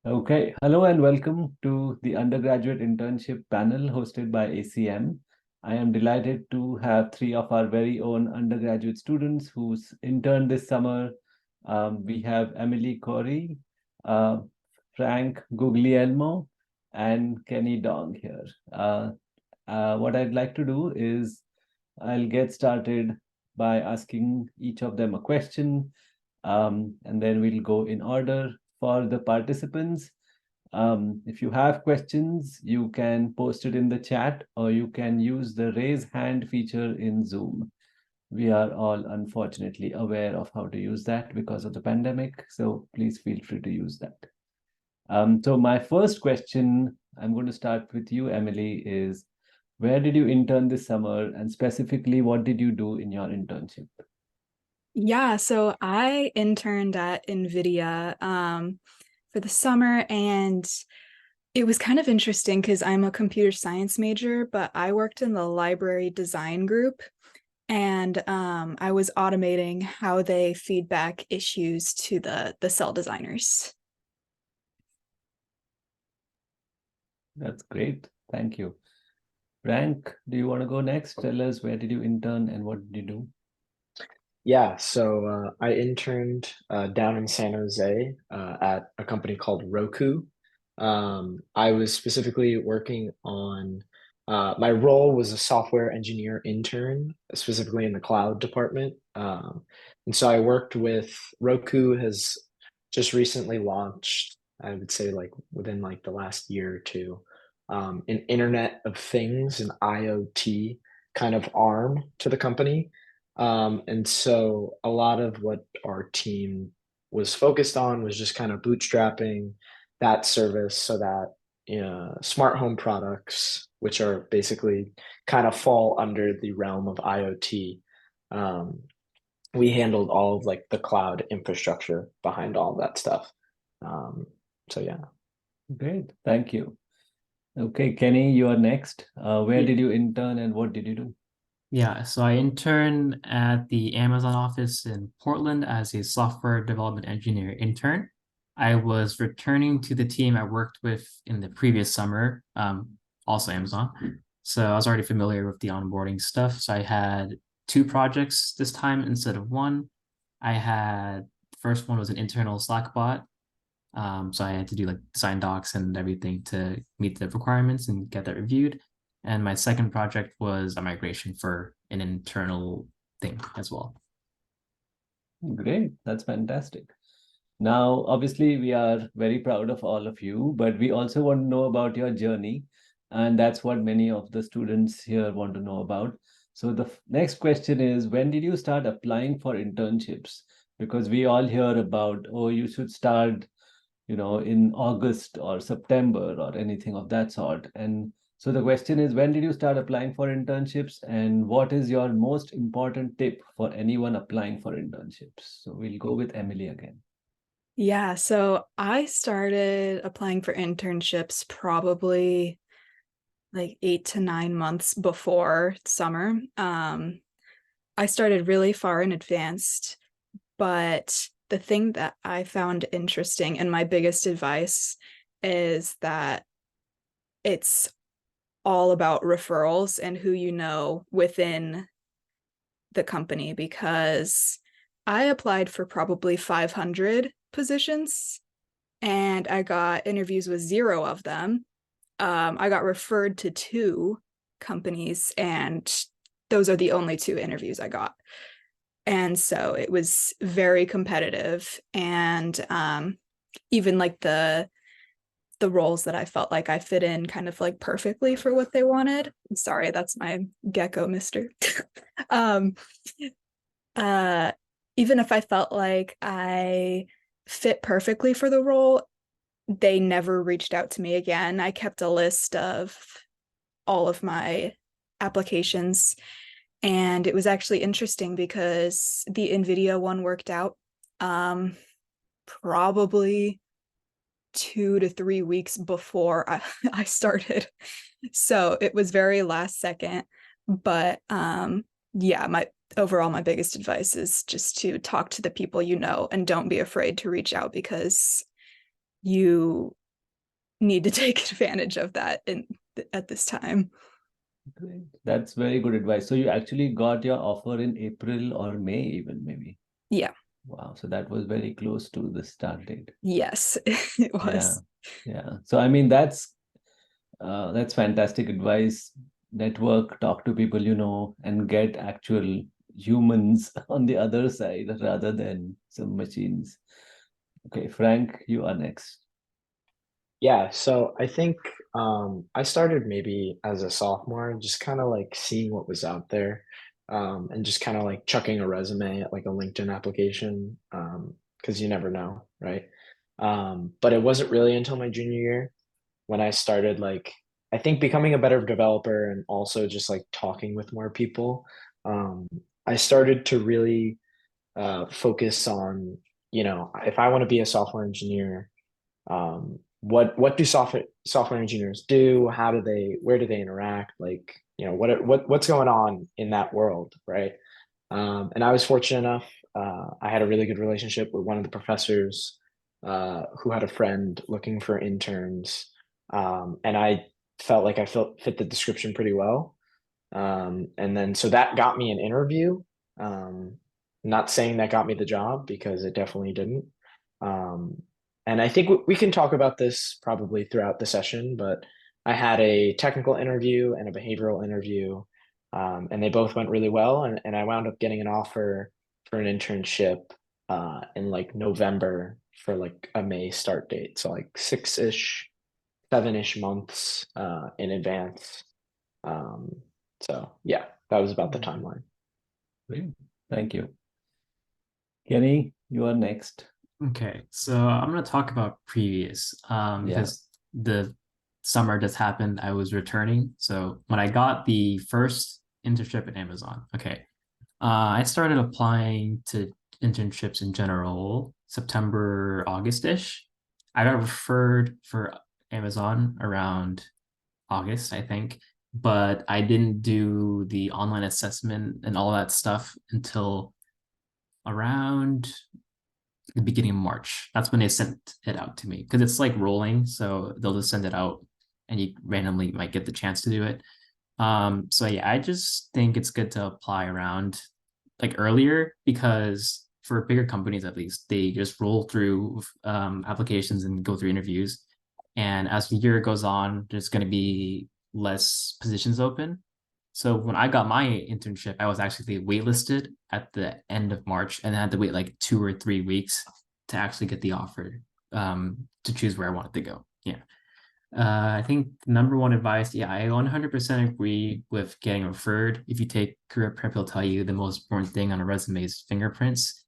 Okay, hello and welcome to the undergraduate internship panel hosted by ACM. I am delighted to have three of our very own undergraduate students who's interned this summer. We have Emily Corey, uh, Frank Guglielmo, and Kenny Dong here. What I'd like to do is I'll get started by asking each of them a question, and then we'll go in order for the participants. If you have questions, you can post it in the chat or you can use the raise hand feature in Zoom. We are all unfortunately aware of how to use that because of the pandemic, so please feel free to use that. So my first question, I'm going to start with you, Emily, is where did you intern this summer, and specifically, what did you do in your internship? Yeah, so I interned at NVIDIA for the summer, and it was kind of interesting because I'm a computer science major, but I worked in the library design group, and I was automating how they feedback issues to the cell designers. That's great. Thank you. Frank, do you want to go next? Tell us where did you intern and what did you do? Yeah, I interned down in San Jose at a company called Roku. I was specifically working on my role was a software engineer intern, specifically in the cloud department. And so I worked with Roku has just recently launched, I would say like within like the last year or two, an Internet of Things, an IoT kind of arm to the company. And so a lot of what our team was focused on was just kind of bootstrapping that service so that smart home products, which are basically kind of fall under the realm of IoT, um, we handled all of like the cloud infrastructure behind all of that stuff. Um, so yeah. Great. Thank you. Okay, Kenny, you are next. Where Yeah, did you intern and what did you do? yeah, so I interned at the Amazon office in Portland as a software development engineer intern. I was returning to the team I worked with in the previous summer, also Amazon. So I was already familiar with the onboarding stuff. So I had two projects this time instead of one. I had the first one was an internal Slack bot. So I had to do like design docs and everything to meet the requirements and get that reviewed. And my second project was a migration for an internal thing as well. Great. That's fantastic. Now, obviously, we are very proud of all of you, but we also want to know about your journey. And that's what many of the students here want to know about. So the next question is, when did you start applying for internships? Because we all hear about, oh, you should start, in August or September or anything of that sort. And so the question is, when did you start applying for internships, and what is your most important tip for anyone applying for internships? So we'll go with Emily again. Yeah, so I started applying for internships probably like 8 to 9 months before summer. I started really far in advance, but the thing that I found interesting and my biggest advice is that it's all about referrals and who you know within the company, because I applied for probably 500 positions and I got interviews with 0 of them. I got referred to 2 companies, and those are the only 2 interviews I got. And so it was very competitive. And even like the roles that I felt like I fit in kind of like perfectly for what they wanted. Sorry, that's my gecko, mister. um, uh, Even if I felt like I fit perfectly for the role, they never reached out to me again. I kept a list of all of my applications, and it was actually interesting because the NVIDIA one worked out probably 2 to 3 weeks before I started. So it was very last second. But yeah, my biggest advice is just to talk to the people you know and don't be afraid to reach out, because you need to take advantage of that at this time. Great. That's very good advice. So you actually got your offer in April or May, even maybe. Yeah. Wow. So that was very close to the start date. Yes, it was. Yeah. So I mean, that's fantastic advice. Network, talk to people you know, and get actual humans on the other side rather than some machines. Okay, Frank, you are next. Yeah, so I think I started maybe as a sophomore, just kind of like seeing what was out there, and just kind of like chucking a resume at like a LinkedIn application, because you never know, right? But it wasn't really until my junior year when I started like I think becoming a better developer and also just like talking with more people. Um, I started to really focus on, if I want to be a software engineer, what do software engineers do? Where do they interact? Like, what's going on in that world, right? And I was fortunate enough. I had a really good relationship with one of the professors who had a friend looking for interns, and I felt like I fit the description pretty well. And then so that got me an interview. Um, Not saying that got me the job because it definitely didn't. Um, and I think we can talk about this probably throughout the session, but I had a technical interview and a behavioral interview, and they both went really well. And I wound up getting an offer for an internship in like November for like a May start date. So like 6-ish, 7-ish months in advance. Um, so yeah, that was about the timeline. Great. Thank you. Kenny, you are next. Okay, so I'm gonna talk about previous, because the summer just happened. I was returning, so when I got the first internship at Amazon, okay, I started applying to internships in general September, August-ish. I got referred for Amazon around August, I think, but I didn't do the online assessment and all that stuff until around the beginning of March. That's when they sent it out to me because it's like rolling, so they'll just send it out and you randomly might get the chance to do it. So yeah, I just think it's good to apply around like earlier because for bigger companies at least, they just roll through applications and go through interviews. And as the year goes on, there's going to be less positions open. So when I got my internship, I was actually waitlisted at the end of March and I had to wait like 2 or 3 weeks to actually get the offer to choose where I wanted to go. Yeah. I think number one advice, yeah, I 100% agree with getting referred. If you take career prep, he'll tell you the most important thing on a resume is fingerprints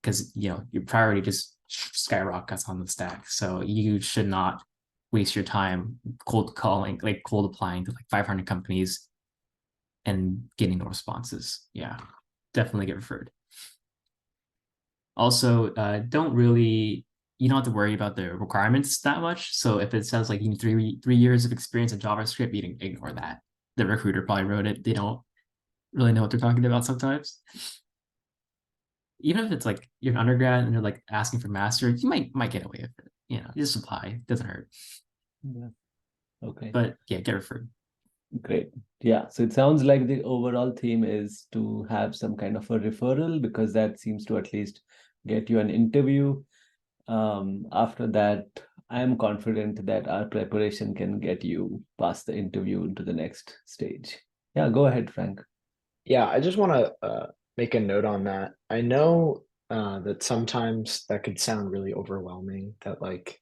because, your priority just skyrockets on the stack. So you should not waste your time cold calling, like cold applying to like 500 companies and getting no responses. Yeah, definitely get referred. Also, you don't have to worry about the requirements that much. So if it says like you need 3 years of experience in JavaScript, you can ignore that. The recruiter probably wrote it. They don't really know what they're talking about sometimes. Even if it's like you're an undergrad and they're like asking for master, you might get away with it. You just apply. It doesn't hurt. Yeah. Okay. But yeah, get referred. Great. Yeah. So it sounds like the overall theme is to have some kind of a referral because that seems to at least get you an interview. After that, I am confident that our preparation can get you past the interview into the next stage. Yeah, go ahead, Frank. Yeah, I just want to make a note on that. I know that sometimes that could sound really overwhelming that like,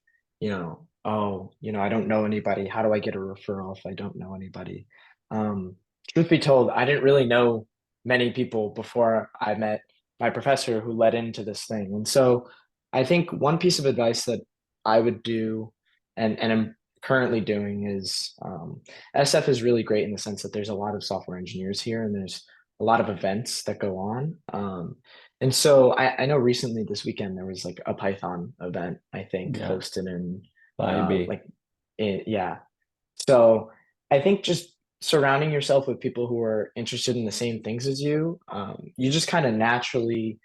oh, I don't know anybody. How do I get a referral if I don't know anybody? Um, Truth be told, I didn't really know many people before I met my professor who led into this thing. And so I think one piece of advice that I would do and I'm currently doing is SF is really great in the sense that there's a lot of software engineers here and there's a lot of events that go on. And so I know recently this weekend there was like a Python event, I think, Yeah. hosted in Bye. yeah. So I think just surrounding yourself with people who are interested in the same things as you, you just kind of naturally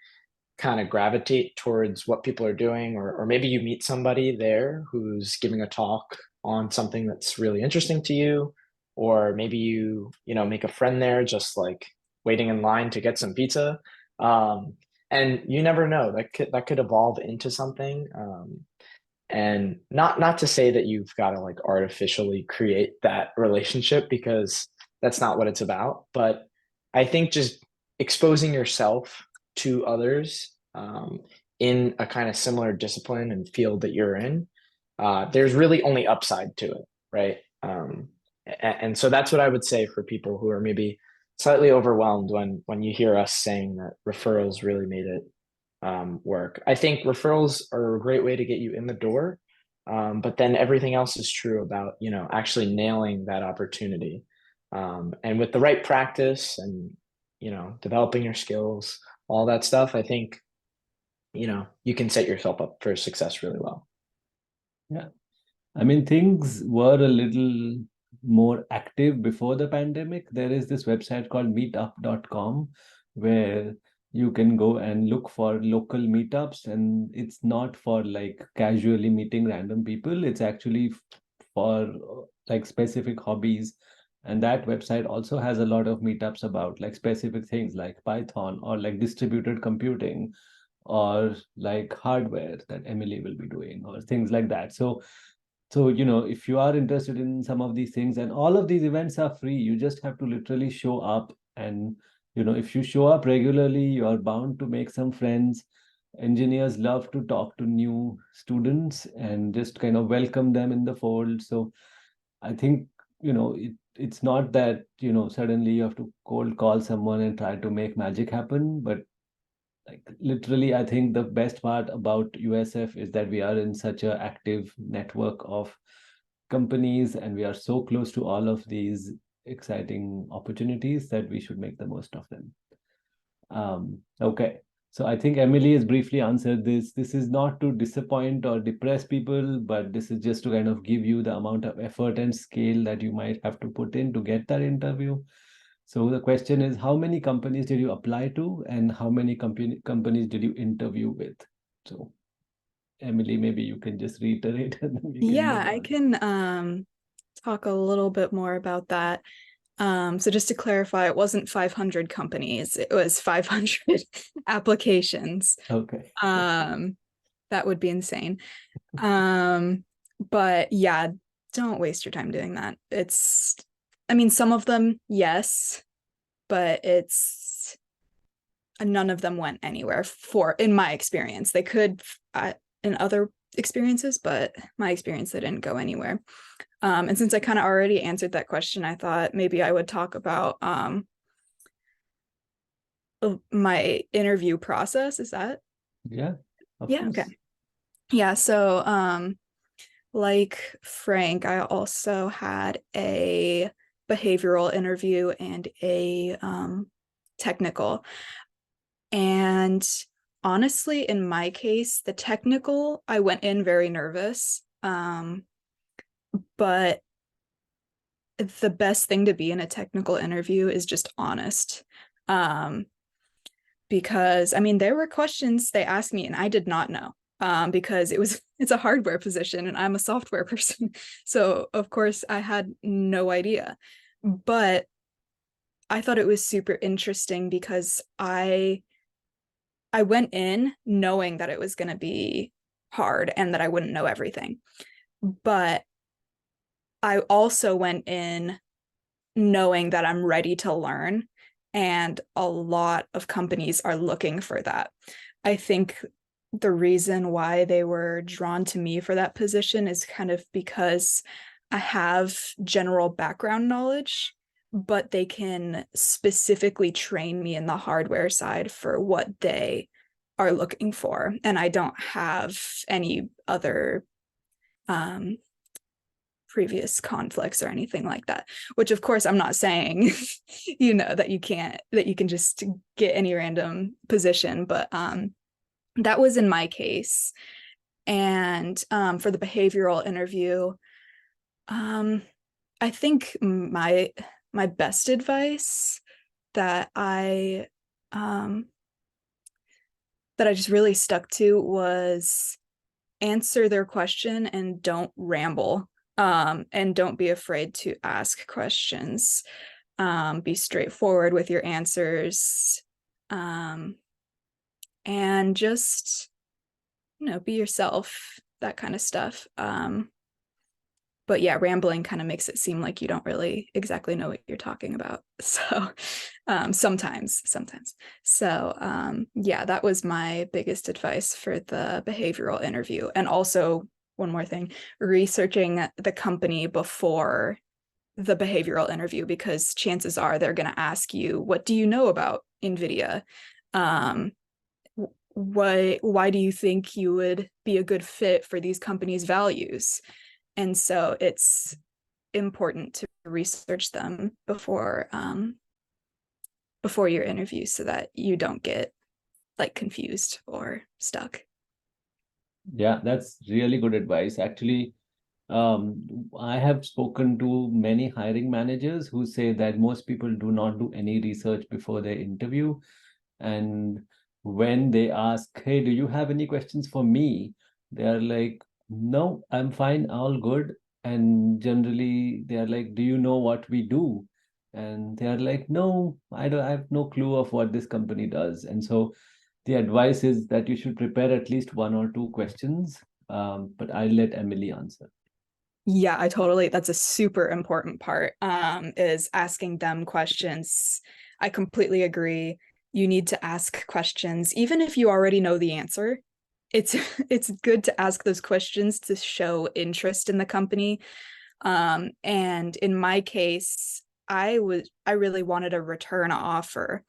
kind of gravitate towards what people are doing, or maybe you meet somebody there who's giving a talk on something that's really interesting to you, or maybe you know, make a friend there just like waiting in line to get some pizza. And you never know, that could evolve into something. And not to say that you've got to like artificially create that relationship, because that's not what it's about. But I think just exposing yourself to others, in a kind of similar discipline and field that you're in, there's really only upside to it, right? And so that's what I would say for people who are maybe slightly overwhelmed when you hear us saying that referrals really made it, work. I think referrals are a great way to get you in the door, but then everything else is true about, you know, actually nailing that opportunity. And with the right practice and, you know, developing your skills, all that stuff, I think, you know, you can set yourself up for success really well. Yeah. I mean, things were a little more active before the pandemic. There is this website called meetup.com where you can go and look for local meetups, and it's not for like casually meeting random people. It's actually for like specific hobbies. And that website also has a lot of meetups about like specific things like Python or like distributed computing or like hardware that Emily will be doing or things like that. So, you know, if you are interested in some of these things, and all of these events are free, you just have to literally show up. And, you know, if you show up regularly, you are bound to make some friends. Engineers love to talk to new students and just kind of welcome them in the fold. So I think, you know, it's not that, you know, suddenly you have to cold call someone and try to make magic happen, but like literally, I think the best part about USF is that we are in such an active network of companies, and we are so close to all of these exciting opportunities that we should make the most of them. Okay, so I think Emily has briefly answered this. This is not to disappoint or depress people, but this is just to kind of give you the amount of effort and scale that you might have to put in to get that interview. So the question is, how many companies did you apply to, and how many companies did you interview with? So Emily, maybe you can just reiterate and then we can Yeah, move I on. can talk a little bit more about that. So just to clarify, it wasn't 500 companies, it was 500 applications. Okay. That would be insane. But yeah, don't waste your time doing that. I mean, some of them, yes, but none of them went anywhere in my experience. They could in other experiences, but my experience, they didn't go anywhere. And since I kind of already answered that question, I thought maybe I would talk about my interview process. Is that? Yeah, of Yeah, course. okay. Yeah, so like Frank, I also had a behavioral interview and a technical. And honestly, in my case, the technical, I went in very nervous. But the best thing to be in a technical interview is just honest. Because I mean, there were questions they asked me and I did not know. Because it's a hardware position and I'm a software person. So of course I had no idea. But I thought it was super interesting because I went in knowing that it was going to be hard and that I wouldn't know everything. But I also went in knowing that I'm ready to learn. And a lot of companies are looking for that. I think the reason why they were drawn to me for that position is kind of because I have general background knowledge, but they can specifically train me in the hardware side for what they are looking for. And I don't have any other previous conflicts or anything like that, which of course I'm not saying that you can just get any random position, but that was in my case. And for the behavioral interview, I think my best advice that I that I just really stuck to was answer their question and don't ramble. And don't be afraid to ask questions. Be straightforward with your answers. And just, be yourself, that kind of stuff. But yeah, rambling kind of makes it seem like you don't really exactly know what you're talking about. So sometimes. So yeah, that was my biggest advice for the behavioral interview. And also, one more thing, researching the company before the behavioral interview, because chances are they're going to ask you, what do you know about NVIDIA? Why do you think you would be a good fit for these companies' values? And so it's important to research them before your interview so that you don't get like confused or stuck. Yeah, that's really good advice. Actually, I have spoken to many hiring managers who say that most people do not do any research before their interview. And when they ask, hey, do you have any questions for me? They are like, no, I'm fine, all good. And generally they are like, do you know what we do? And they are like, no, I have no clue of what this company does. And so the advice is that you should prepare at least one or two questions. But I'll let Emily answer. Yeah, that's a super important part, is asking them questions. I completely agree. You need to ask questions, even if you already know the answer. It's it's good to ask those questions to show interest in the company. And in my case, I really wanted a return offer.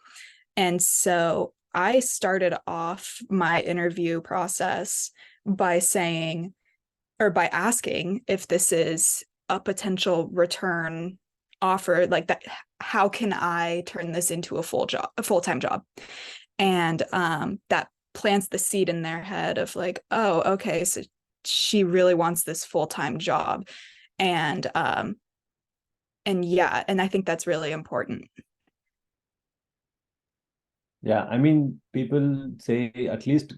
And so I started off my interview process by saying, or by asking, if this is a potential return offer, like that, how can I turn this into a full-time job? And that plants the seed in their head of like, oh, okay, so she really wants this full-time job. And yeah, and I think that's really important. Yeah, I mean, people say at least,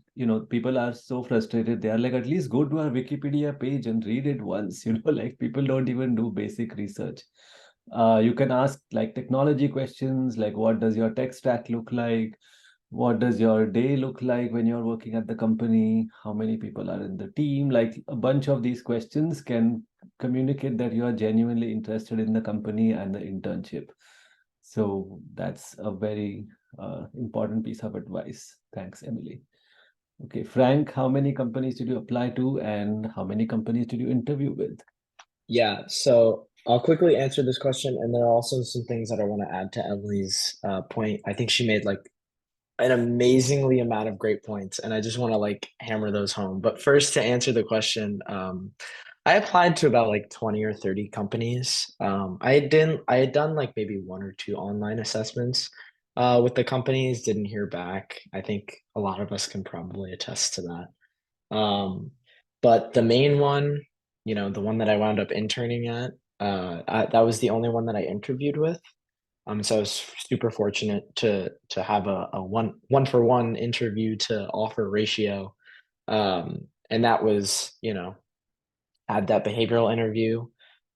people are so frustrated. They are like, at least go to our Wikipedia page and read it once, like people don't even do basic research. You can ask like technology questions, like what does your tech stack look like? What does your day look like when you're working at the company? How many people are in the team? Like a bunch of these questions can communicate that you are genuinely interested in the company and the internship. So that's a very important piece of advice. Thanks, Emily. Okay, Frank, how many companies did you apply to and how many companies did you interview with? Yeah, so I'll quickly answer this question, and there are also some things that I want to add to Emily's point. I think she made like an amazingly amount of great points, and I just want to like hammer those home. But first, to answer the question, I applied to about like 20 or 30 companies. I had done like maybe one or two online assessments with the companies, didn't hear back. I think a lot of us can probably attest to that. But the main one, the one that I wound up interning at, that was the only one that I interviewed with. So I was super fortunate to have a one for one interview to offer ratio. And that was, had that behavioral interview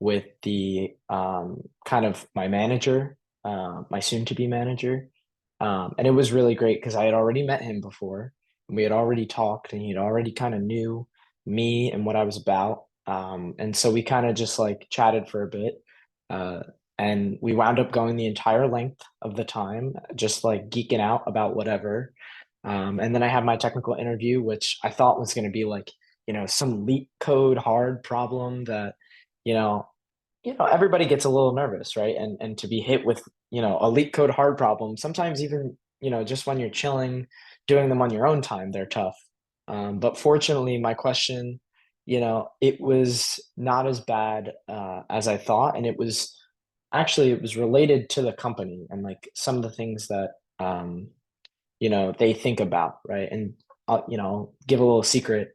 with the kind of my manager, my soon to be manager. And it was really great because I had already met him before, and we had already talked, and he had already kind of knew me and what I was about. And so we kind of just like chatted for a bit. Uh, and we wound up going the entire length of the time, just like geeking out about whatever. And then I had my technical interview, which I thought was going to be like, some leak code hard problem that, you know, everybody gets a little nervous, right? And to be hit with, a leak code hard problem, sometimes even, just when you're chilling, doing them on your own time, they're tough. But fortunately, my question, it was not as bad as I thought, and it was related to the company and like some of the things that they think about, right? And give a little secret.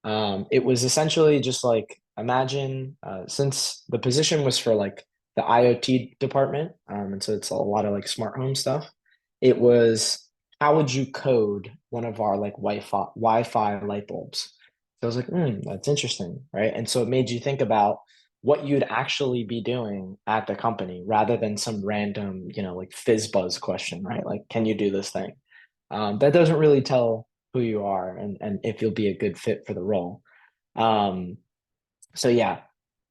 It was essentially just like imagine since the position was for like the IoT department, and so it's a lot of like smart home stuff. It was how would you code one of our like Wi-Fi light bulbs? So I was like, that's interesting, right? And so it made you think about what you'd actually be doing at the company rather than some random, like fizz buzz question, right? Like, can you do this thing? That doesn't really tell who you are and if you'll be a good fit for the role. Um, so yeah,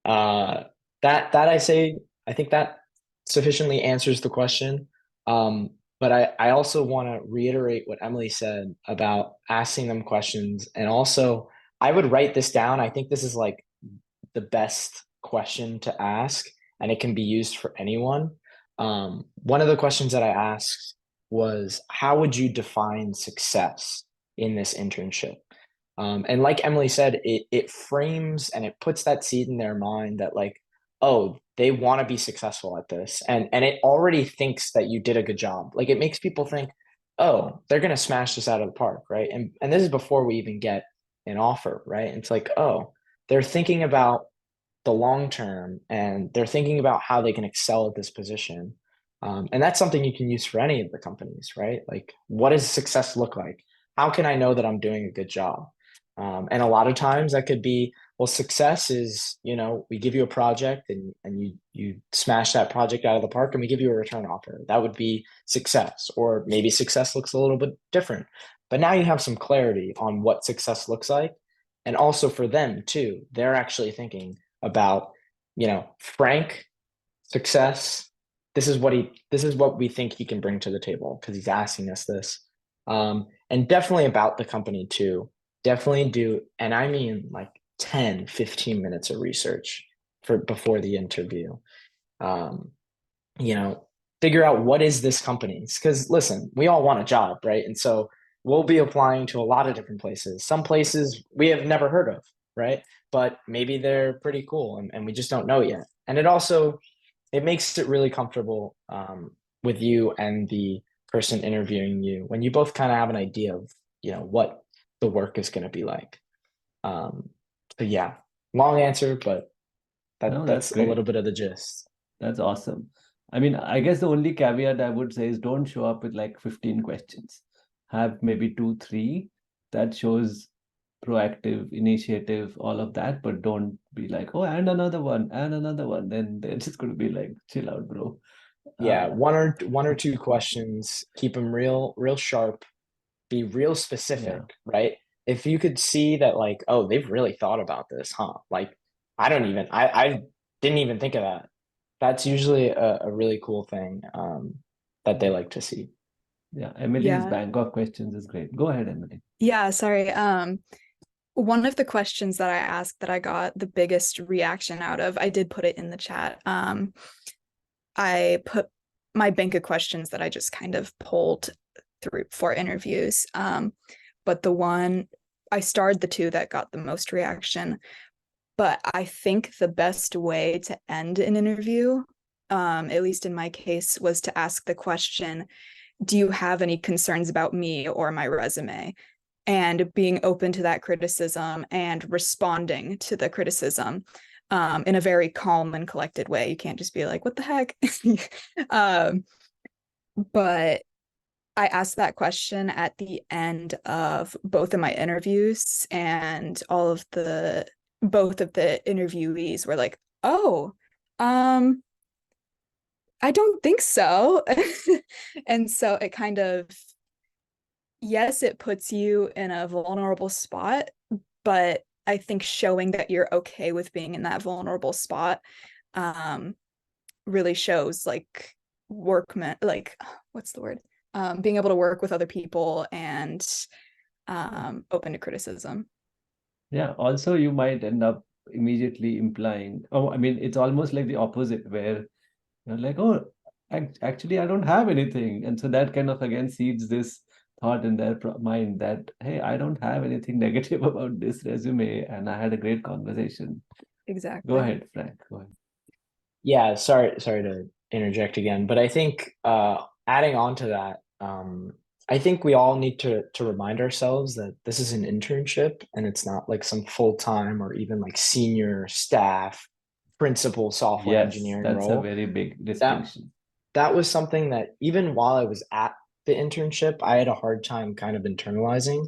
uh, that I think that sufficiently answers the question. But I also want to reiterate what Emily said about asking them questions. And also, I would write this down. I think this is like the best question to ask, and it can be used for anyone. One of the questions that I asked was, how would you define success in this internship? And like Emily said, it frames and it puts that seed in their mind that like, oh, they want to be successful at this, and it already thinks that you did a good job. Like it makes people think, oh, they're gonna smash this out of the park, right? And this is before we even get an offer, right? It's like, oh, they're thinking about the long term and they're thinking about how they can excel at this position. And that's something you can use for any of the companies, right? Like, what does success look like? How can I know that I'm doing a good job? And a lot of times that could be, well, success is, we give you a project and you smash that project out of the park and we give you a return offer. That would be success. Or maybe success looks a little bit different. But now you have some clarity on what success looks like. And also for them too, they're actually thinking about, Frank, success. This is what we think he can bring to the table because he's asking us this. And definitely about the company too. Definitely do, and I mean like 10, 15 minutes of research for before the interview. Um, you know, Figure out what is this company. Because listen, we all want a job, right? And so we'll be applying to a lot of different places. Some places we have never heard of, right? But maybe they're pretty cool and we just don't know yet. And it makes it really comfortable with you and the person interviewing you when you both kind of have an idea of, what the work is going to be like. Um, so yeah, long answer, but No, that's that's a little great. bit of the gist. That's awesome. I mean, I guess the only caveat I would say is don't show up with like 15 questions. Have maybe two, three that shows proactive initiative, all of that, but don't be like, oh, and another one, and another one. Then they're just going to be like, chill out, bro. Yeah, Uh, one or two questions, keep them real sharp, be real specific, yeah. right? If you could see that like, oh, they've really thought about this, huh? Like I didn't even think of that. That's usually a really cool thing that they like to see. Yeah. Emily's Yeah. bank of questions is great. Go ahead, Emily. Yeah, sorry. One of the questions that I asked that I got the biggest reaction out of, I did put it in the chat. I put my bank of questions that I just kind of pulled through for interviews. But I starred the two that got the most reaction. But I think the best way to end an interview, at least in my case, was to ask the question, do you have any concerns about me or my resume? And being open to that criticism and responding to the criticism in a very calm and collected way. You can't just be like, what the heck? But I asked that question at the end of both of my interviews, and both of the interviewees were like, oh, I don't think so. And so it kind of, yes, it puts you in a vulnerable spot, but I think showing that you're okay with being in that vulnerable spot really shows like what's the word? Being able to work with other people and open to criticism. Yeah. Also, you might end up immediately implying, oh, I mean, it's almost like the opposite where you're like, oh, actually, I don't have anything. And so that kind of again seeds this thought in their mind that, hey, I don't have anything negative about this resume. And I had a great conversation. Go Exactly. ahead, Frank. Go ahead. Yeah, sorry to interject again, but I think adding on to that, I think we all need to remind ourselves that this is an internship and it's not like some full-time or even like senior staff principal software Yes, engineering that's a role. very big That distinction. that was something that even while I was at the internship, I had a hard time kind of internalizing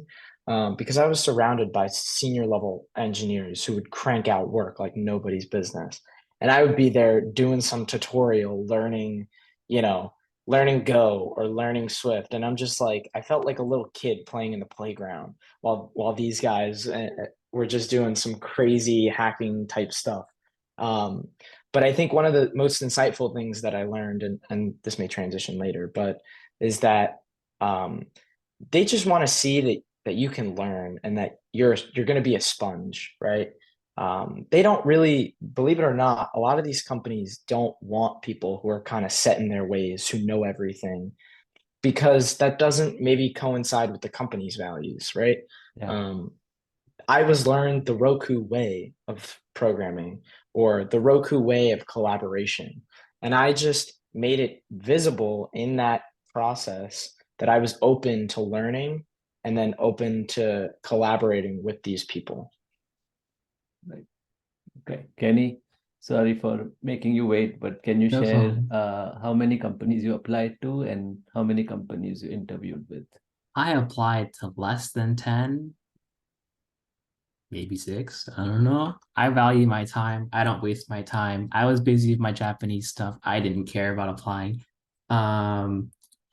because I was surrounded by senior level engineers who would crank out work like nobody's business. And I would be there doing some tutorial, learning, you know, learning Go or learning Swift. And I'm just like, I felt like a little kid playing in the playground while these guys were just doing some crazy hacking type stuff. Um, but I think one of the most insightful things that I learned, and this may transition later, but is that um, they just want to see that you can learn and that you're going to be a sponge, right? They don't really, believe it or not, a lot of these companies don't want people who are kind of set in their ways, who know everything, because that doesn't maybe coincide with the company's values, right? Yeah. I was learned the Roku way of programming or the Roku way of collaboration. And I just made it visible in that process that I was open to learning and then open to collaborating with these people. Right. Okay. Kenny, sorry for making you wait, but can you No share problem. how many companies you applied to and how many companies you interviewed with? I applied to less than 10, maybe 6. I don't know. I value my time. I don't waste my time. I was busy with my Japanese stuff. I didn't care about applying.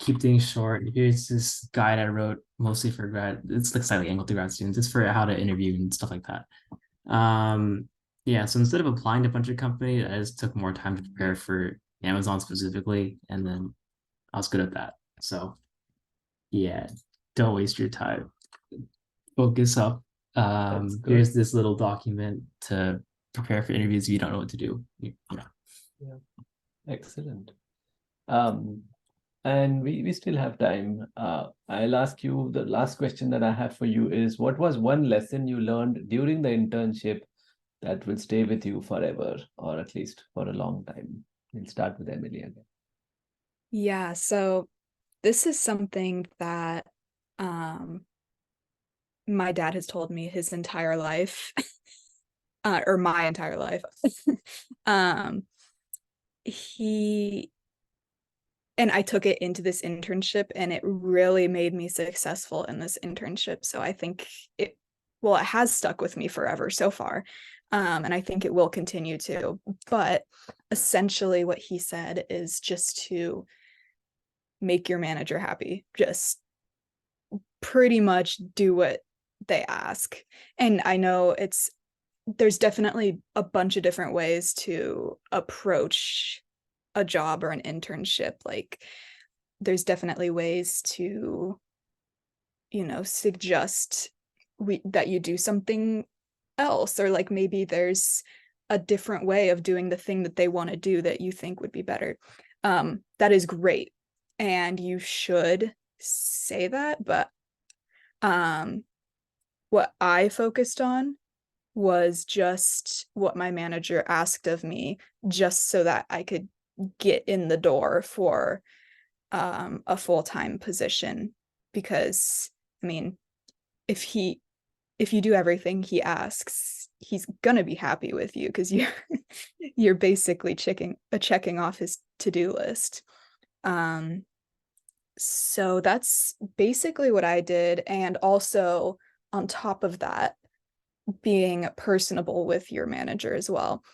Keep things short. Here's this guide I wrote mostly for grad. It's like slightly angled to grad students. It's for how to interview and stuff like that. Yeah, so instead of applying to a bunch of companies, I just took more time to prepare for Amazon specifically, and then I was good at that. So yeah, don't waste your time. Focus up. That's good. Here's this little document to prepare for interviews if you don't know what to do. Yeah. Excellent. And we still have time. I'll ask you, the last question that I have for you is, what was one lesson you learned during the internship that will stay with you forever, or at least for a long time? We'll start with Emily again. Yeah, so this is something that my dad has told me his entire life, or my entire life. He and I took it into this internship, and it really made me successful in this internship. So I think it has stuck with me forever so far. And I think it will continue to. But essentially what he said is just to make your manager happy. Just pretty much do what they ask. And I know there's definitely a bunch of different ways to approach a job or an internship. Like there's definitely ways to, suggest that you do something else, or like maybe there's a different way of doing the thing that they want to do that you think would be better. That is great, and you should say that. But what I focused on was just what my manager asked of me, just so that I could get in the door for a full-time position. Because I mean, if you do everything he asks, he's gonna be happy with you, because you're basically checking off his to-do list. So that's basically what I did. And also on top of that, being personable with your manager as well.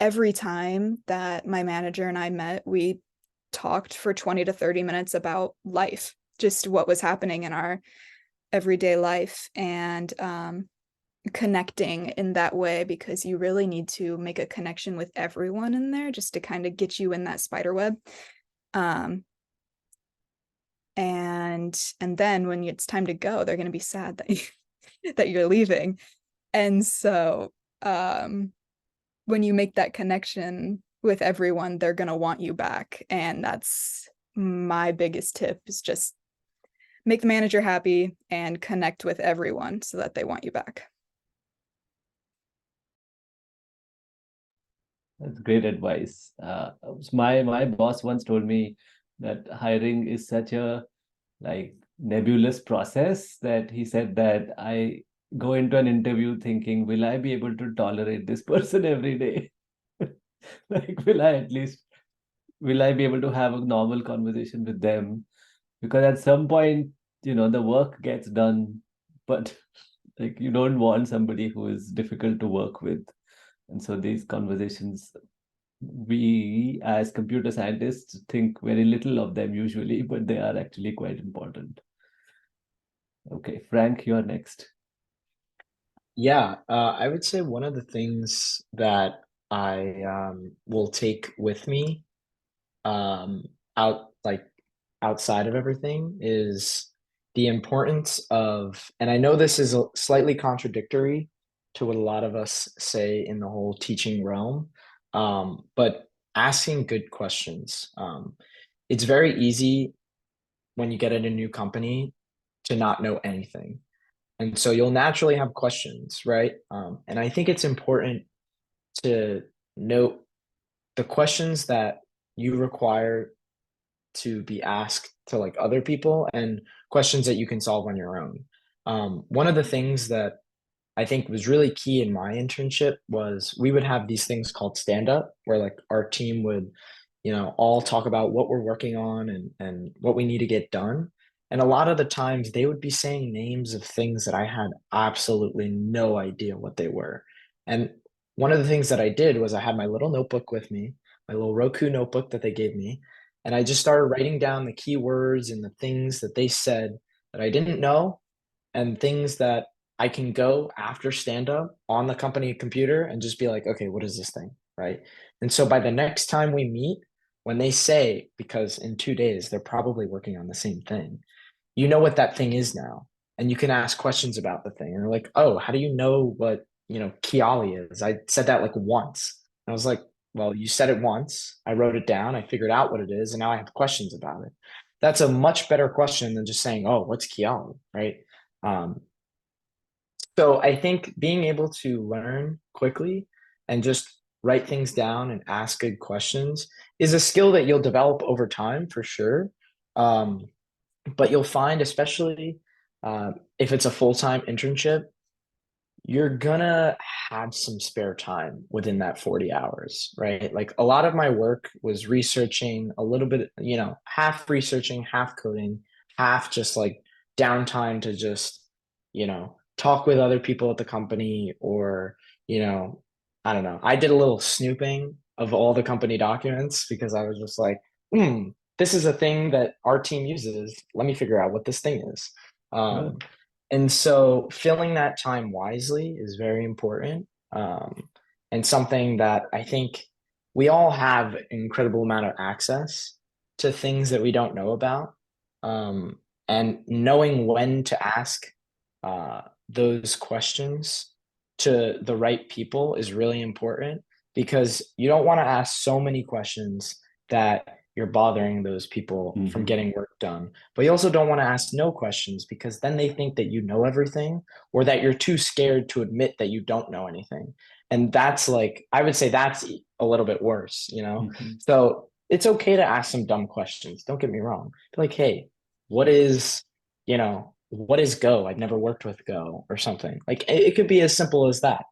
Every time that my manager and I met, we talked for 20 to 30 minutes about life, just what was happening in our everyday life, and connecting in that way, because you really need to make a connection with everyone in there just to kind of get you in that spider web. And then when it's time to go, they're going to be sad that you're leaving. And so when you make that connection with everyone, they're going to want you back. And that's my biggest tip, is just make the manager happy and connect with everyone so that they want you back. That's great advice. My boss once told me that hiring is such a nebulous process, that he said that I go into an interview thinking, will I be able to tolerate this person every day? Will I at least will I be able to have a normal conversation with them? Because at some point, the work gets done, but like you don't want somebody who is difficult to work with. And so these conversations, we as computer scientists think very little of them usually, but they are actually quite important. Okay, Frank, you're next. Yeah, I would say one of the things that I will take with me um, outside of everything is the importance of, and I know this is slightly contradictory to what a lot of us say in the whole teaching realm, but asking good questions. It's very easy when you get in a new company to not know anything. And so you'll naturally have questions, right? And I think it's important to note the questions that you require to be asked to like other people and questions that you can solve on your own. One of the things that I think was really key in my internship was we would have these things called stand up where like our team would, all talk about what we're working on and what we need to get done. And a lot of the times they would be saying names of things that I had absolutely no idea what they were. And one of the things that I did was I had my little notebook with me, my little Roku notebook that they gave me, and I just started writing down the keywords and the things that they said that I didn't know and things that I can go after stand up on the company computer and just be like, okay, what is this thing? Right. And so by the next time we meet, when they say, because in 2 days, they're probably working on the same thing, you know what that thing is now. And you can ask questions about the thing. And they're like, oh, how do you know what, Kiali is? I said that like once. And I was like, well, you said it once. I wrote it down. I figured out what it is. And now I have questions about it. That's a much better question than just saying, oh, what's Kiali? Right. Um, so I think being able to learn quickly and just write things down and ask good questions is a skill that you'll develop over time for sure. But you'll find, especially if it's a full-time internship, you're gonna have some spare time within that 40 hours, right? Like a lot of my work was researching a little bit, half researching, half coding, half just like downtime to just, talk with other people at the company or, I don't know. I did a little snooping of all the company documents because I was just like, this is a thing that our team uses. Let me figure out what this thing is. Sure. And so filling that time wisely is very important. And something that I think we all have an incredible amount of access to things that we don't know about. And knowing when to ask those questions to the right people is really important because you don't want to ask so many questions that you're bothering those people from getting work done. But you also don't want to ask no questions because then they think that you know everything or that you're too scared to admit that you don't know anything. And that's like, I would say that's a little bit worse, So it's okay to ask some dumb questions. Don't get me wrong. Be like, hey, what is, what is Go? I've never worked with Go or something. Like it could be as simple as that.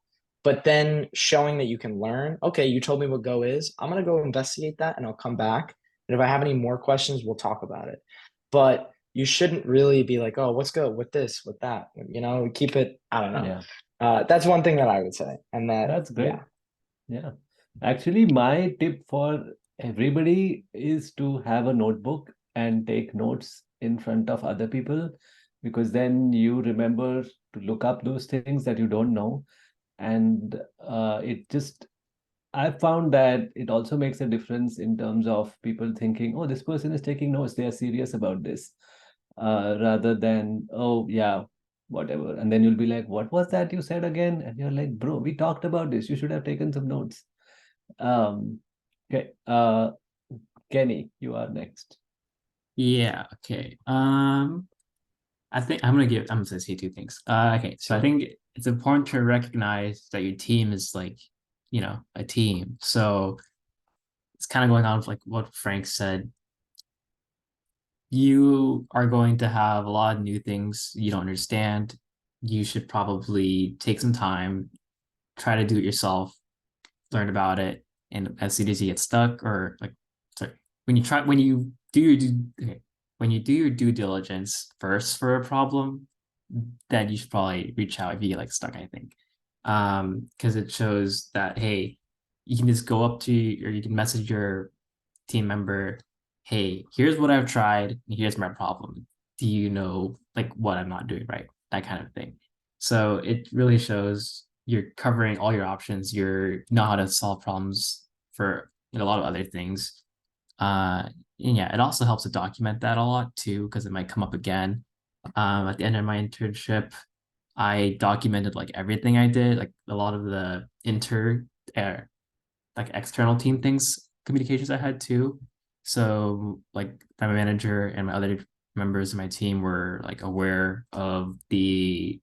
But then showing that you can learn, okay, you told me what Go is. I'm going to go investigate that and I'll come back. And if I have any more questions, we'll talk about it. But you shouldn't really be like, oh, let's go with this, with that. Keep it, I don't know. Yeah. That's one thing that I would say. And That's great. Yeah. Actually, my tip for everybody is to have a notebook and take notes in front of other people because then you remember to look up those things that you don't know. And I found that it also makes a difference in terms of people thinking, oh, this person is taking notes, they are serious about this, rather than, oh, yeah, whatever. And then you'll be like, what was that you said again? And you're like, bro, we talked about this. You should have taken some notes. Okay. Kenny, you are next. Yeah, okay. I think I'm gonna say two things. Okay, so I Sure. think it's important to recognize that your team is like, a team. So it's kind of going on with like what Frank said. You are going to have a lot of new things you don't understand. You should probably take some time, try to do it yourself, learn about it, and as soon as you get stuck or like, sorry, when you do your when you do your due diligence first for a problem, then you should probably reach out if you get like stuck, I think. Because it shows that, hey, you can just go up to or you can message your team member, hey, here's what I've tried, and here's my problem. Do you know like what I'm not doing right? That kind of thing. So it really shows you're covering all your options. You know how to solve problems for a lot of other things. And yeah, it also helps to document that a lot too, because it might come up again. At the end of my internship, I documented like everything I did, like a lot of the uh, like external team things, communications I had too. So like my manager and my other members of my team were like aware of the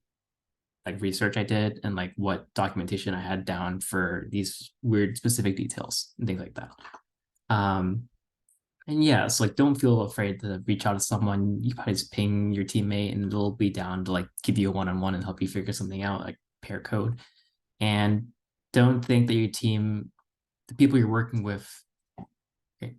like research I did and like what documentation I had down for these weird specific details and things like that. Um, and yeah, so like don't feel afraid to reach out to someone. You probably just ping your teammate and they'll be down to like give you a one-on-one and help you figure something out, like pair code. And don't think that your team, the people you're working with, okay,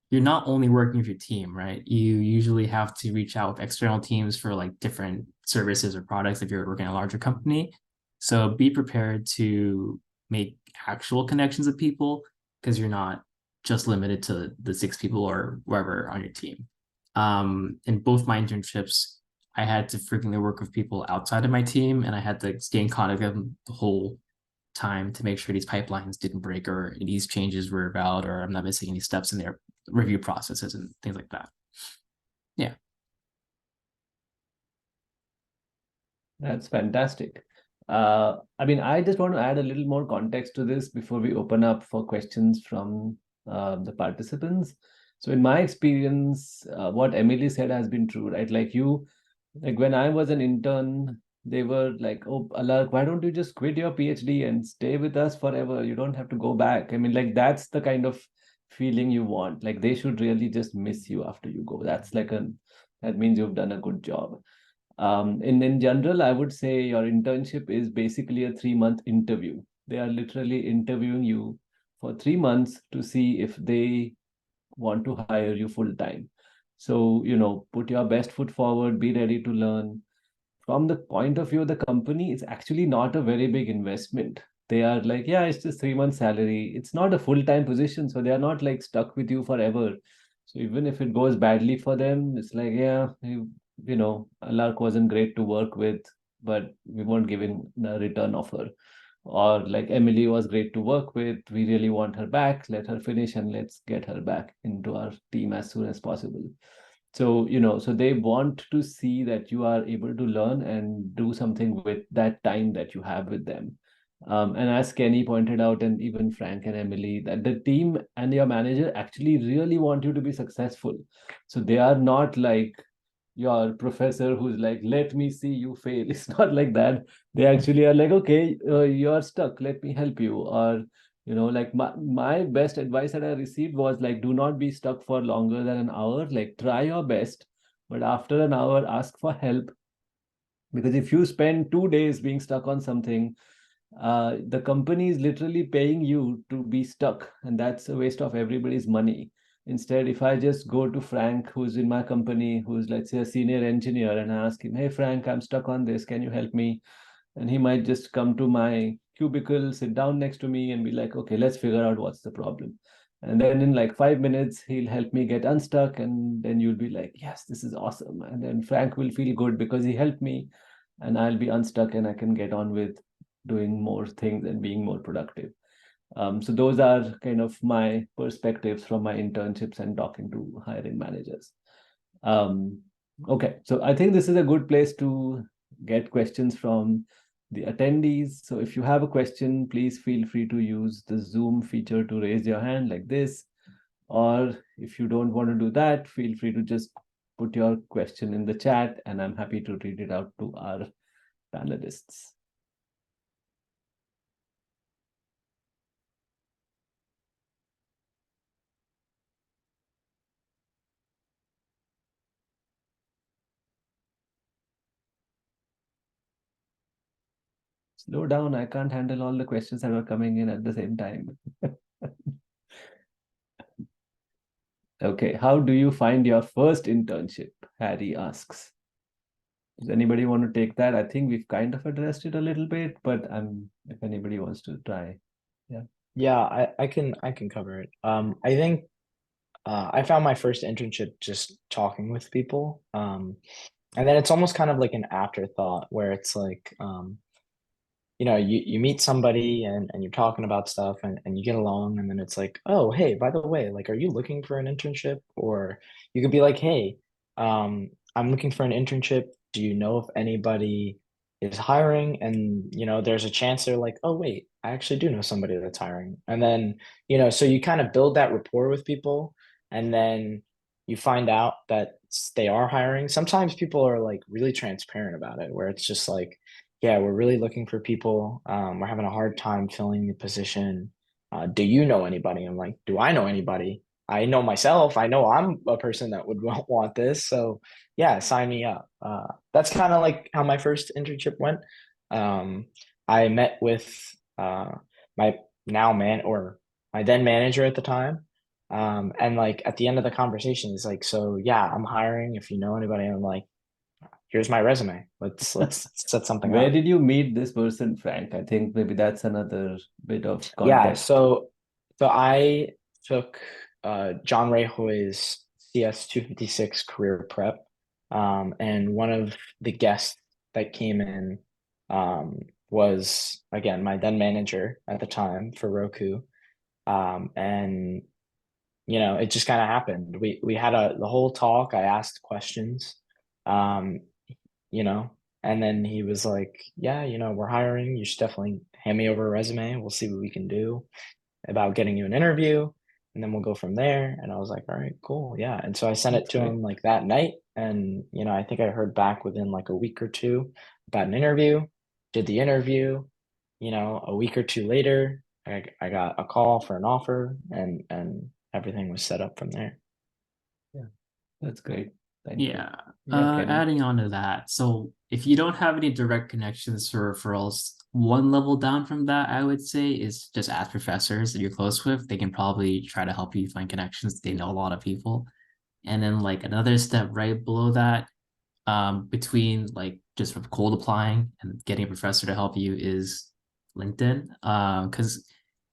you're not only working with your team, right? You usually have to reach out with external teams for like different services or products if you're working in a larger company. So be prepared to make actual connections with people because you're not just limited to the 6 people or wherever on your team. In both my internships, I had to frequently work with people outside of my team and I had to stay in contact with them the whole time to make sure these pipelines didn't break or these changes were valid or I'm not missing any steps in their review processes and things like that. Yeah. That's fantastic. I mean, I just want to add a little more context to this before we open up for questions from the participants. So in my experience, what Emily said has been true, right? Like when I was an intern, they were like, oh, Alark, why don't you just quit your PhD and stay with us forever? You don't have to go back. I mean, like that's the kind of feeling you want. Like they should really just miss you after you go. That means you've done a good job. In general, I would say your internship is basically a 3-month interview. They are literally interviewing you for 3 months to see if they want to hire you full time. So, put your best foot forward, be ready to learn. From the point of view of the company, it's actually not a very big investment. They are like, yeah, it's just 3 months salary. It's not a full-time position, so they are not like stuck with you forever. So even if it goes badly for them, it's like, yeah, Alark wasn't great to work with, but we won't give him a return offer. Or like Emily was great to work with. We really want her back. Let her finish and let's get her back into our team as soon as possible. So, so they want to see that you are able to learn and do something with that time that you have with them. And as Kenny pointed out, and even Frank and Emily, that the team and your manager actually really want you to be successful. So they are not like your professor who's like, let me see you fail. It's not like that. They actually are like, okay, you're stuck. Let me help you. Or, like my best advice that I received was like, do not be stuck for longer than an hour. Like, try your best. But after an hour, ask for help. Because if you spend 2 days being stuck on something, the company is literally paying you to be stuck, and that's a waste of everybody's money. Instead, if I just go to Frank, who's in my company, who's let's say a senior engineer, and I ask him, hey, Frank, I'm stuck on this. Can you help me? And he might just come to my cubicle, sit down next to me, and be like, okay, let's figure out what's the problem. And then in like 5 minutes, he'll help me get unstuck. And then you'll be like, yes, this is awesome. And then Frank will feel good because he helped me, and I'll be unstuck and I can get on with doing more things and being more productive. So those are kind of my perspectives from my internships and talking to hiring managers. Okay, so I think this is a good place to get questions from the attendees. So if you have a question, please feel free to use the Zoom feature to raise your hand like this. Or if you don't want to do that, feel free to just put your question in the chat and I'm happy to read it out to our panelists. Slow down, I can't handle all the questions that are coming in at the same time. Okay, how do you find your first internship? Harry asks. Does anybody want to take that? I think we've kind of addressed it a little bit, but if anybody wants to try. Yeah. Yeah, I can cover it. I think I found my first internship just talking with people. And then it's almost kind of like an afterthought where it's like you meet somebody and you're talking about stuff and you get along and then it's like, oh, hey, by the way, like, are you looking for an internship? Or you could be like, hey, I'm looking for an internship. Do you know if anybody is hiring? And there's a chance they're like, oh wait, I actually do know somebody that's hiring. And then, so you kind of build that rapport with people and then you find out that they are hiring. Sometimes people are like really transparent about it, where it's just like, yeah, we're really looking for people. We're having a hard time filling the position. Do you know anybody? I'm like, do I know anybody? I know myself. I know I'm a person that would want this. So yeah, sign me up. That's kind of like how my first internship went. I met with my now man or my then manager at the time. And like at the end of the conversation, he's like, so yeah, I'm hiring if you know anybody. And I'm like, here's my resume. Let's set something Where up. did you meet this person, Frank? I think maybe that's another bit of Yeah, context. so I took John Ray Hoy's CS 256 career prep. And one of the guests that came in was again my then manager at the time for Roku. And it just kind of happened. We had the whole talk. I asked questions. Um, you know, and then he was like, yeah, we're hiring. You should definitely hand me over a resume. We'll see what we can do about getting you an interview. And then we'll go from there. And I was like, all right, cool. Yeah. And so I sent it That's to great. him like that night. And, I think I heard back within like a week or two about an interview, did the interview, a week or two later, I got a call for an offer and everything was set up from there. Yeah, that's great. Thank you. Yeah. Yeah, Kenny. Adding on to that, so if you don't have any direct connections for referrals, one level down from that, I would say, is just ask professors that you're close with. They can probably try to help you find connections. They know a lot of people. And then like another step right below that, between like just from cold applying and getting a professor to help you is LinkedIn. Because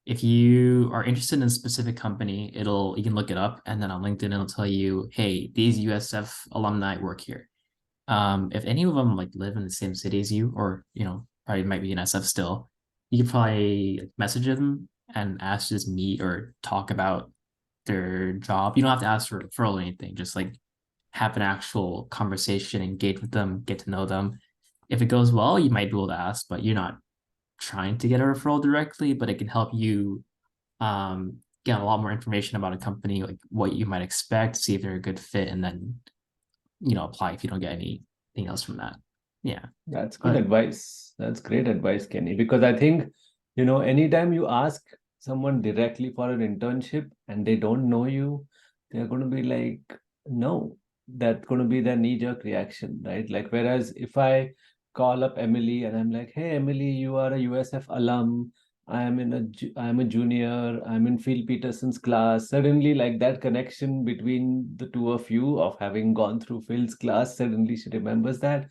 if you are interested in a specific company, you can look it up, and then on LinkedIn it'll tell you, hey, these USF alumni work here. If any of them like live in the same city as you, or probably might be in SF still, you could probably like, message them and ask to just meet or talk about their job. You don't have to ask for referral or anything. Just like have an actual conversation, engage with them, get to know them. If it goes well, you might be able to ask, but you're not trying to get a referral directly, but it can help you get a lot more information about a company, like what you might expect, see if they're a good fit, and then apply if you don't get anything else from that. Yeah. That's good But advice. That's great advice, Kenny. Because I think, anytime you ask someone directly for an internship and they don't know you, they're going to be like, no, that's going to be their knee-jerk reaction, right? Like, whereas if I call up Emily and I'm like, hey, Emily, you are a USF alum. I'm a junior. I'm in Phil Peterson's class. Suddenly, like that connection between the two of you of having gone through Phil's class, suddenly she remembers that.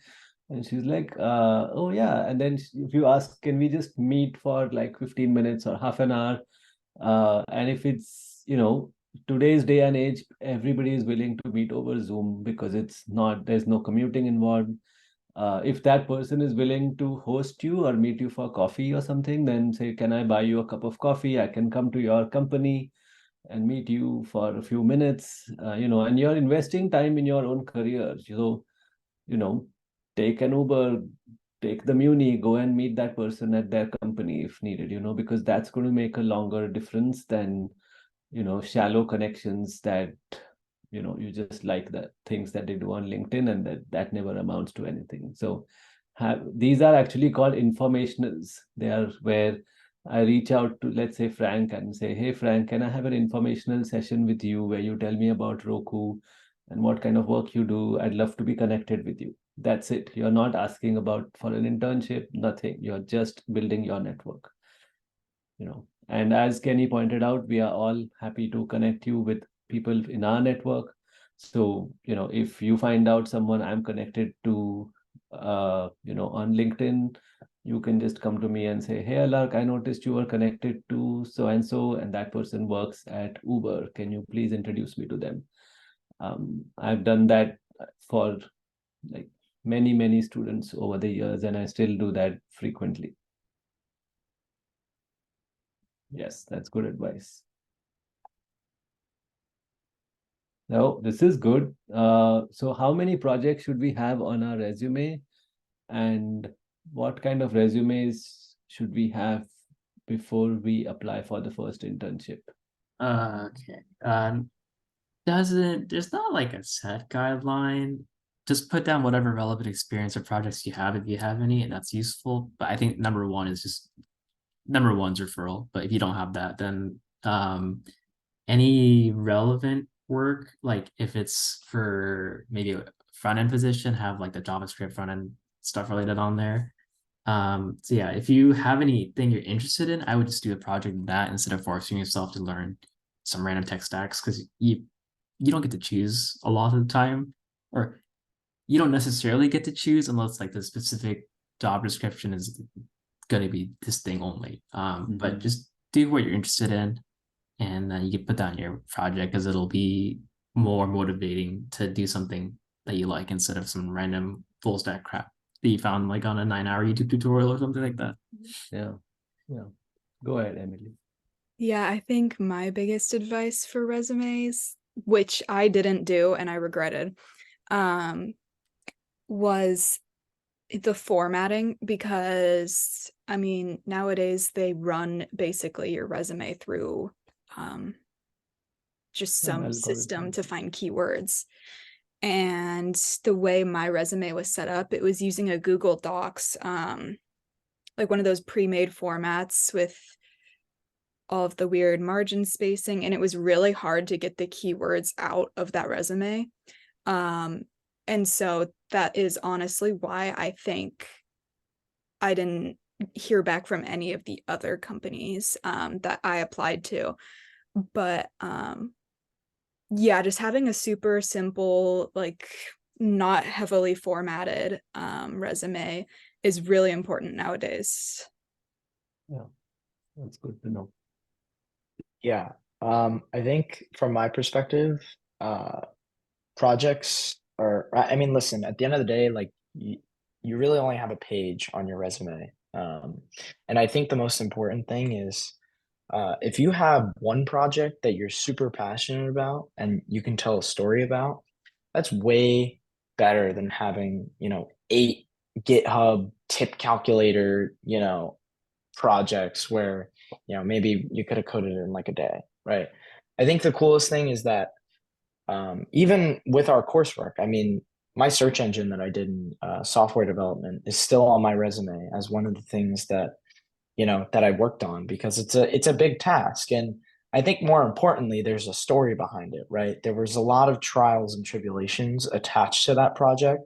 And she's like, oh yeah. And then if you ask, can we just meet for like 15 minutes or half an hour? And if it's, today's day and age, everybody is willing to meet over Zoom because there's no commuting involved. If that person is willing to host you or meet you for coffee or something, then say, can I buy you a cup of coffee? I can come to your company and meet you for a few minutes, and you're investing time in your own career. So, you know, take an Uber, take the Muni, go and meet that person at their company if needed, because that's going to make a longer difference than, shallow connections that, you just like the things that they do on LinkedIn and that never amounts to anything. So these are actually called informationals. They are where I reach out to, let's say, Frank and say, hey, Frank, can I have an informational session with you where you tell me about Roku and what kind of work you do? I'd love to be connected with you. That's it. You're not asking about for an internship, nothing. You're just building your network. And as Kenny pointed out, we are all happy to connect you with people in our network. So, if you find out someone I'm connected to, on LinkedIn, you can just come to me and say, hey, Alark, I noticed you were connected to so and that person works at Uber. Can you please introduce me to them? I've done that for like many students over the years, and I still do that frequently. Yes, that's good advice. No, this is good. So how many projects should we have on our resume? And what kind of resumes should we have before we apply for the first internship? Okay. There's not like a set guideline. Just put down whatever relevant experience or projects you have if you have any, and that's useful. But I think number one's referral. But if you don't have that, then any relevant work, like if it's for maybe a front end position, have like the JavaScript front end stuff related on there. So yeah, if you have anything you're interested in, I would just do a project in that instead of forcing yourself to learn some random tech stacks, because you don't get to choose a lot of the time, or you don't necessarily get to choose unless like the specific job description is going to be this thing only. But just do what you're interested in, and then you can put that in your project because it'll be more motivating to do something that you like instead of some random full stack crap that you found like on a 9-hour YouTube tutorial or something like that. Yeah. Go ahead, Emily. Yeah, I think my biggest advice for resumes, which I didn't do and I regretted, was the formatting, because I mean, nowadays they run basically your resume through just some system to find keywords. And the way my resume was set up, it was using a Google Docs, like one of those pre-made formats with all of the weird margin spacing, and it was really hard to get the keywords out of that resume. And so that is honestly why I think I didn't hear back from any of the other companies that I applied to. But yeah, just having a super simple, like not heavily formatted resume is really important nowadays. Yeah, that's good to know. Yeah. I think from my perspective, projects are, I mean, listen, at the end of the day, like you really only have a page on your resume. And I think the most important thing is if you have one project that you're super passionate about and you can tell a story about, that's way better than having, 8 GitHub tip calculator, projects where, maybe you could have coded it in like a day, right? I think the coolest thing is that even with our coursework, I mean, my search engine that I did in software development is still on my resume as one of the things that that I worked on, because it's a big task. And I think more importantly, there's a story behind it, right? There was a lot of trials and tribulations attached to that project,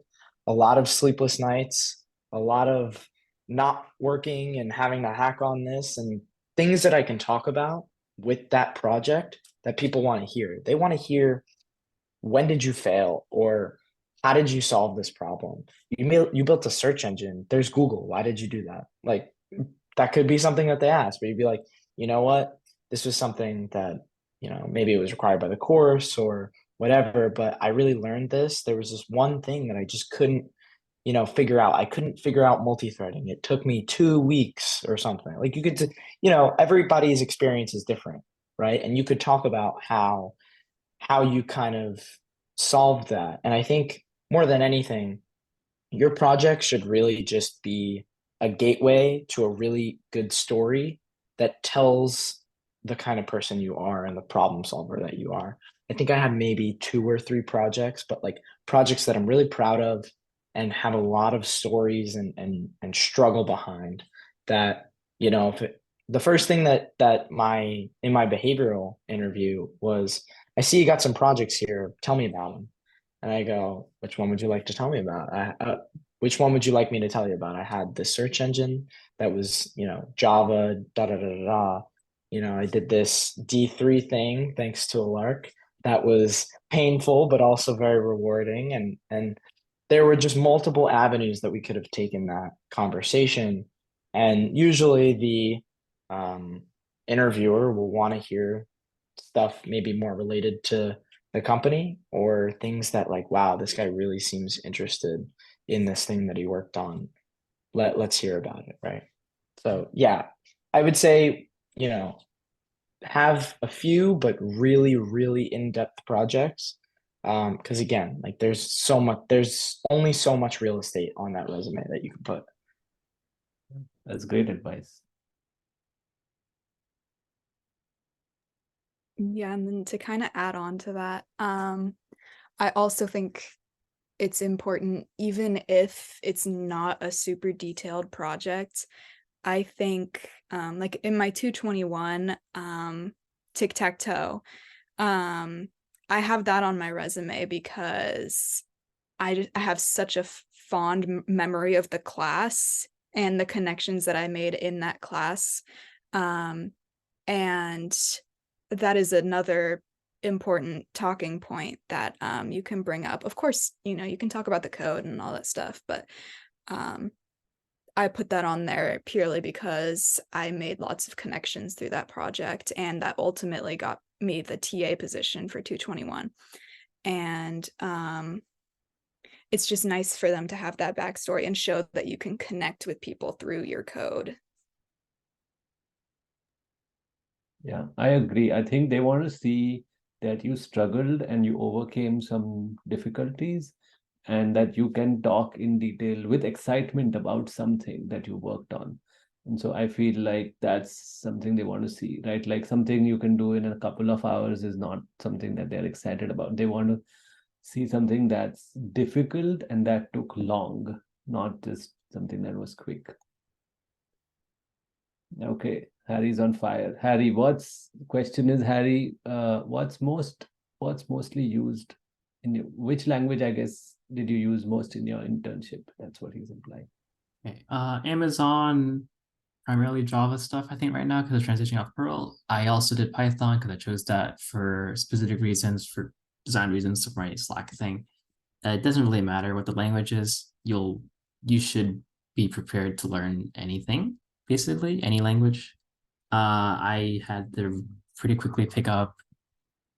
a lot of sleepless nights, a lot of not working and having to hack on this, and things that I can talk about with that project that people want to hear. They want to hear, when did you fail, or how did you solve this problem? You built a search engine. There's Google. Why did you do that? Like, that could be something that they ask, but you'd be like, you know what? This was something that, maybe it was required by the course or whatever, but I really learned this. There was this one thing that I just couldn't, figure out. I couldn't figure out multi-threading. It took me 2 weeks or something. Like, you could, everybody's experience is different, right? And you could talk about how you kind of solved that. And I think more than anything, your project should really just be a gateway to a really good story that tells the kind of person you are and the problem solver that you are. I think I have maybe 2 or 3 projects, but like projects that I'm really proud of and have a lot of stories and struggle behind that, the first thing that in my behavioral interview was, I see you got some projects here, tell me about them. And I go, which one would you like to tell me about? Which one would you like me to tell you about? I had this search engine that was, Java, da da da da da. I did this D3 thing thanks to Alark. that was painful, but also very rewarding. And there were just multiple avenues that we could have taken that conversation. And usually the interviewer will want to hear stuff maybe more related to the company or things that like, wow, this guy really seems interested in this thing that he worked on. Let's hear about it, right? So yeah, I would say, have a few but really, really in-depth projects. Because again, like there's only so much real estate on that resume that you can put. That's great advice. Yeah, and then to kind of add on to that, I also think it's important, even if it's not a super detailed project. I think like in my 221 tic-tac-toe, I have that on my resume because I have such a fond memory of the class and the connections that I made in that class. And that is another important talking point that you can bring up. Of course, you can talk about the code and all that stuff, but I put that on there purely because I made lots of connections through that project, and that ultimately got me the TA position for 221. And it's just nice for them to have that backstory and show that you can connect with people through your code. Yeah, I agree. I think they want to see that you struggled and you overcame some difficulties, and that you can talk in detail with excitement about something that you worked on. And so I feel like that's something they want to see, right? Like something you can do in a couple of hours is not something that they're excited about. They want to see something that's difficult and that took long, not just something that was quick. Okay, Harry's on fire. Harry, question is, Harry, what's mostly used in which language, I guess, did you use most in your internship? That's what he's implying. Okay. Amazon, primarily Java stuff, I think right now, because of transitioning off Perl. I also did Python because I chose that for specific reasons, for design reasons, for my Slack thing. It doesn't really matter what the language is. You should be prepared to learn anything, basically, any language. I had to pretty quickly pick up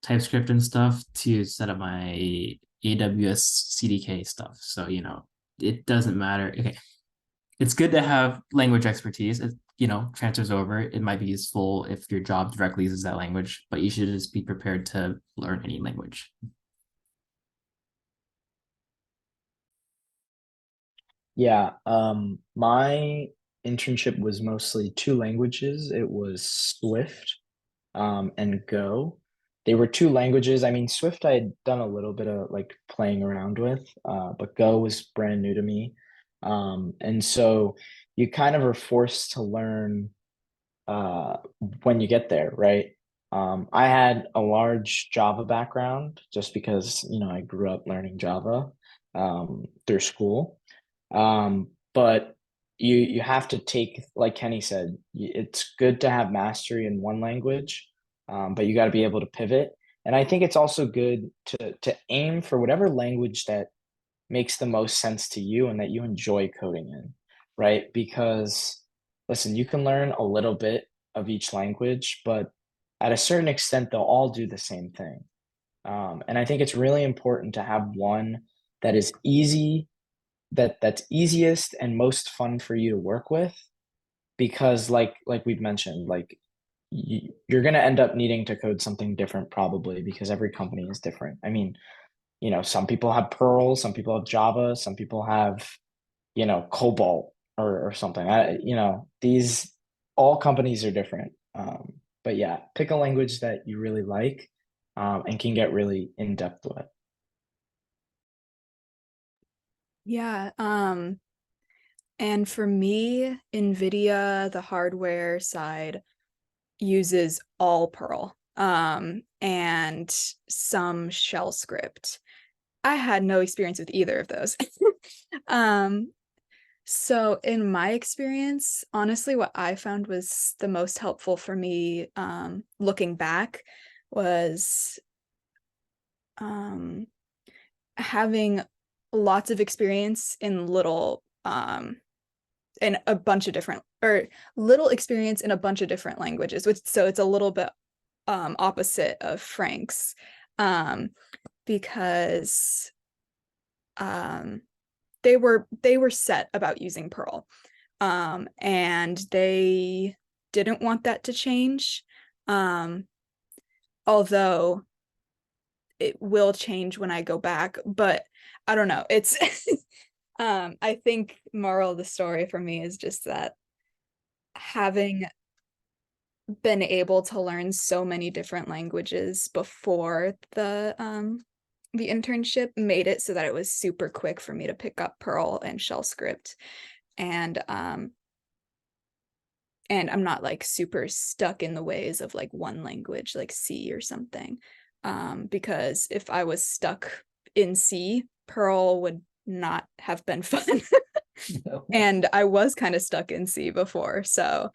TypeScript and stuff to set up my AWS CDK stuff. So, it doesn't matter. Okay. It's good to have language expertise. It, transfers over. It might be useful if your job directly uses that language, but you should just be prepared to learn any language. Yeah, my internship was mostly two languages. It was Swift, and Go. They were two languages. I mean, Swift I had done a little bit of like playing around with, but Go was brand new to me. And so you kind of are forced to learn when you get there, right? I had a large Java background just because, I grew up learning Java through school. But you have to take, like Kenny said, it's good to have mastery in one language, but you got to be able to pivot. And I think it's also good to aim for whatever language that makes the most sense to you and that you enjoy coding in, right? Because listen, you can learn a little bit of each language, but at a certain extent, they'll all do the same thing. And I think it's really important to have one that is easy, that's easiest and most fun for you to work with, because like we've mentioned, like you're going to end up needing to code something different probably because every company is different. I mean, some people have Perl, some people have Java, some people have, Cobalt or something. These all companies are different. But yeah, pick a language that you really like, and can get really in depth with. Yeah. And for me, NVIDIA, the hardware side, uses all Perl and some shell script. I had no experience with either of those. So in my experience, honestly, what I found was the most helpful for me looking back was having lots of experience in in a bunch of different, or little experience in a bunch of different languages, so it's a little bit opposite of Frank's, because they were set about using Perl, and they didn't want that to change, although it will change when I go back, but I don't know. It's I think moral of the story for me is just that having been able to learn so many different languages before the internship made it so that it was super quick for me to pick up Perl and shell script, and I'm not like super stuck in the ways of like one language like C or something, because if I was stuck in C, Perl would not have been fun. No. And I was kind of stuck in C before, so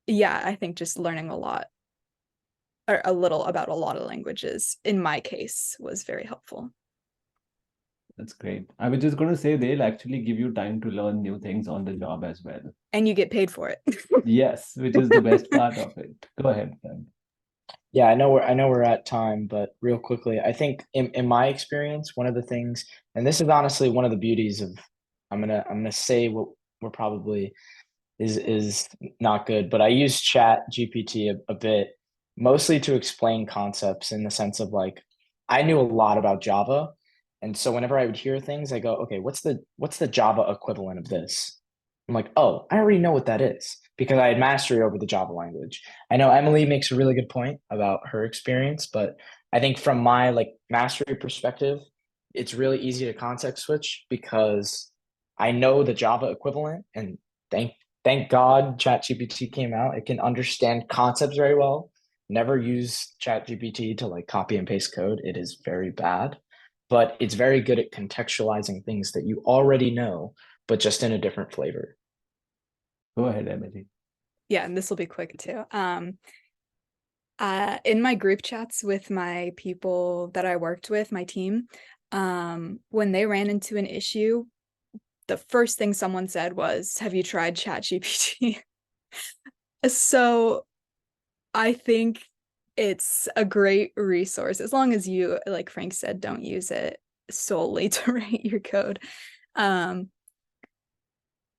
yeah, I think just learning a lot, or a little about a lot of languages in my case, was very helpful. That's great. I was just going to say they'll actually give you time to learn new things on the job as well. And you get paid for it. Yes, which is the best part of it. Go ahead, Frank. Yeah, I know we're at time, but real quickly, I think in my experience, one of the things, and this is honestly one of the beauties of, I'm gonna say what we're probably is not good, but I use Chat GPT a bit, mostly to explain concepts in the sense of like, I knew a lot about Java, and so whenever I would hear things, I go, okay, what's the Java equivalent of this? I'm like, oh, I already know what that is because I had mastery over the Java language. I know Emily makes a really good point about her experience, but I think from my like mastery perspective, it's really easy to context switch because I know the Java equivalent, and thank God ChatGPT came out. It can understand concepts very well. Never use ChatGPT to like copy and paste code. It is very bad, but it's very good at contextualizing things that you already know, but just in a different flavor. Go ahead, Emily. Yeah, and this will be quick too. In my group chats with my people that I worked with, my team, when they ran into an issue, the first thing someone said was, "Have you tried ChatGPT?" So I think it's a great resource, as long as you, like Frank said, don't use it solely to write your code.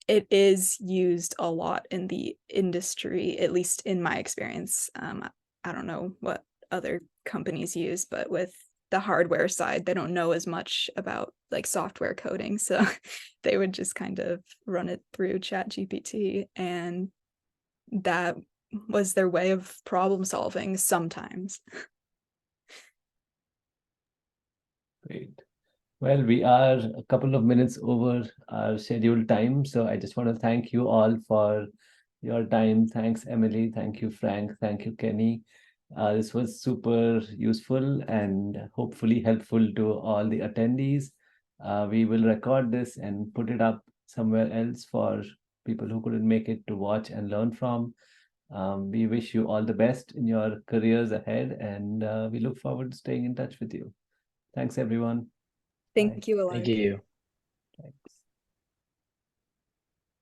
It is used a lot in the industry, at least in my experience. I don't know what other companies use, but with the hardware side, they don't know as much about like software coding, so they would just kind of run it through ChatGPT, and that was their way of problem solving sometimes. Great. Well, we are a couple of minutes over our scheduled time, so I just want to thank you all for your time. Thanks, Emily. Thank you, Frank. Thank you, Kenny. This was super useful and hopefully helpful to all the attendees. We will record this and put it up somewhere else for people who couldn't make it to watch and learn from. We wish you all the best in your careers ahead, and we look forward to staying in touch with you. Thanks, everyone. Bye. Thank you, Thank Alark. you.